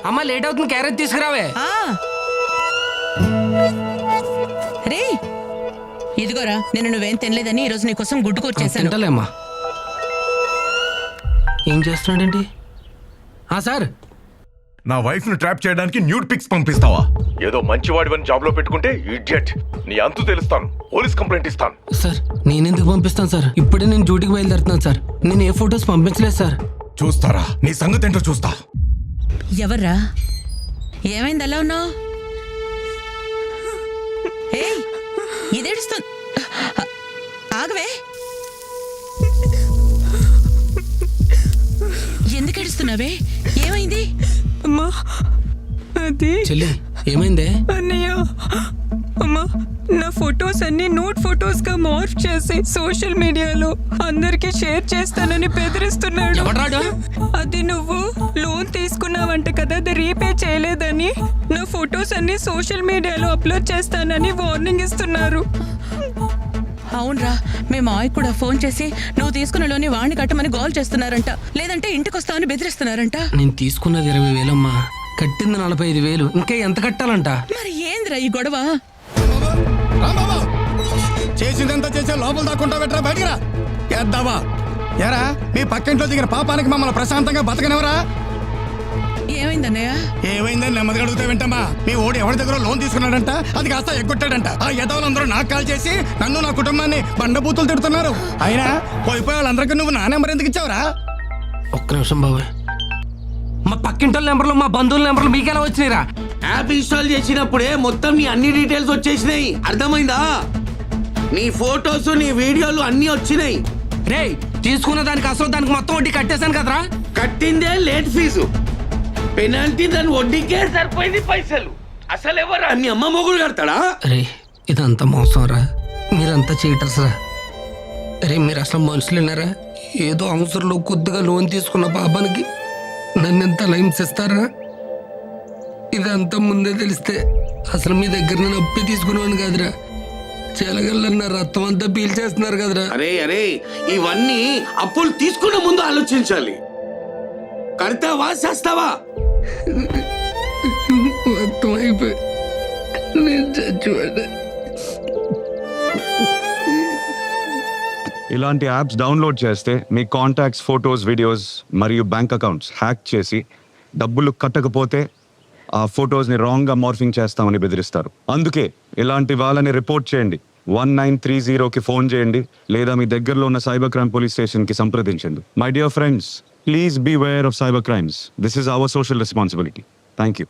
అమ్మ లేట్ అవుతుంది, క్యారెట్ తీసుకురావే. రే ఇదిగోరా, నేను నువ్వేం తినలేదని ఈరోజు నీకోసం గుడ్డు కూర చేశాను. తింటలేమ్మా. ఏం చేస్తున్నాడేంటి? సార్, నా వైఫ్ ను ట్రాప్ చేయడానికి న్యూడ్ పిక్స్ పంపిస్తావా? ఏదో మంచివాడివని జాబ్ లో పెట్టుకుంటే ఇడియట్. నీ అంతు తెలుస్తాను, పోలీస్ కంప్లైంట్ ఇస్తాను. సార్ నేనెందుకు పంపిస్తాను సార్? ఇప్పుడే నేను డ్యూటీకి బయలుదేరుతున్నాను సార్. నేను ఏ ఫొటోస్ పంపించలేదు సార్. చూస్తారా, నీ సంగతి ఏంటో చూస్తా. ఎవర్రా? ఏమైంది అలా ఉన్నావు? ఇదేడుస్తుంది. ఆగవే, ఎందుకు ఏడుస్తున్నావే? ఏమైంది? అమ్మా అది చెల్లి, ఏమైందే? అన్నయ్య, అమ్మా నా ఫొటోస్ అన్ని నోట్ ఫొటోస్ గా మార్ఫ్ చేసి సోషల్ మీడియాలో అందరికి షేర్ చేస్తానని బెదిరిస్తున్నాడు. ఎవడ్రాడు? అది నువ్వు లోన్ తీసుకున్నావంట కదా, అది రీపే చేయలేదని నా ఫొటోస్ అన్ని సోషల్ మీడియాలో అప్లోడ్ చేస్తానని వార్నింగ్ ఇస్తున్నారు. అవునరా, మేము మావి కూడా ఫోన్ చేసి నువ్వు తీసుకున్న లోని వాణ్ణి కట్టమని గోల్ చేస్తున్నారంట, లేదంటే ఇంటికి వస్తామని బెదిరిస్తున్నారంట. నేను తీసుకున్నది 20,000 అమ్మా, కట్టింది 45,000. ఇంకా ఎంత కట్టాలంట? మరి ఏంద్రా ఈ గొడవ? చేసిందంతా చేసే లోపల దాక్కుంటా పెట్టరా, బయటికి రా. ఎద్దావా ఎరా, మీ పక్కింట్లో దిగిన పాపానికి మమ్మల్ని ప్రశాంతంగా బతకనివరా? ఏమైందన్నయ్య? ఏమైందని నెమ్మదిగా అడుగుతా వింటమ్మా. మీ ఓడి ఎవరి దగ్గర లోన్ తీసుకున్నాడంట, అది కాస్త ఎగ్గొట్టాడంట. ఆ యదవులందరూ నాకు కాల్ చేసి నన్ను నా కుటుంబాన్ని బండబూతులు తిడుతున్నారు. అయినా పోయిపోయి వాళ్ళందరికీ నువ్వు నా నెంబర్ ఎందుకు ఇచ్చావురా? ఒక్క నిమిషం బాబాయ్, మా పక్కింటి నెంబర్లు, మా బంధువుల నెంబర్లు మీకెలా వచ్చినాయిరా? యాప్ ఇన్స్టాల్ చేసినప్పుడే మొత్తం నీ అన్ని డీటెయిల్స్ వచ్చేసినాయి, అర్థమైందా? నీ ఫోటోస్, నీ వీడియోలు అన్ని వచ్చినాయి. రే, తీసుకున్న దానికి అసలు దానికి మొత్తం వడ్డీ కట్టేశాను కదరా. కట్టిందే లేట్ ఫీజు, పెనాల్టీ దాని వడ్డీకే సరిపోయింది పైసలు. అసలు ఎవరా మీ అమ్మ మొగుడు కడతాడా? రే, ఇదంతా మోసం రా, మీరంతా చీటర్స్ రా. రే, మీరు అసలు మనుషులేనారా? ఏదో అవసరంలో కొద్దిగా లోన్ తీసుకున్న పాపానికి నన్ను ఎంత హింసిస్తారా? ఇదంతా ముందే తెలిస్తే అసలు మీ దగ్గర నేను అప్పి తీసుకునేవాడిని కాదురా. చెలగల్లన్న రక్తం అంతా పీల్చేస్తున్నారు కదరా. అరే అరే, ఇవన్నీ అప్పులు తీసుకున్న ముందు ఆలోచించాలి. కడతావా చేస్తావా? మొత్తం అయిపోయి నేను చచ్చిపోయా. ఇలాంటి యాప్స్ డౌన్లోడ్ చేస్తే మీ కాంటాక్ట్స్, ఫొటోస్, వీడియోస్ మరియు బ్యాంక్ అకౌంట్స్ హ్యాక్ చేసి డబ్బులు కట్టకపోతే ఆ ఫొటోస్ని రాంగ్గా మార్ఫింగ్ చేస్తామని బెదిరిస్తారు. అందుకే ఇలాంటి వాళ్ళని రిపోర్ట్ చేయండి. 1930కి ఫోన్ చేయండి, లేదా మీ దగ్గరలో ఉన్న సైబర్ క్రైమ్ పోలీస్ స్టేషన్కి సంప్రదించండి. My dear friends, please be aware of cyber crimes. This is our social responsibility. Thank you.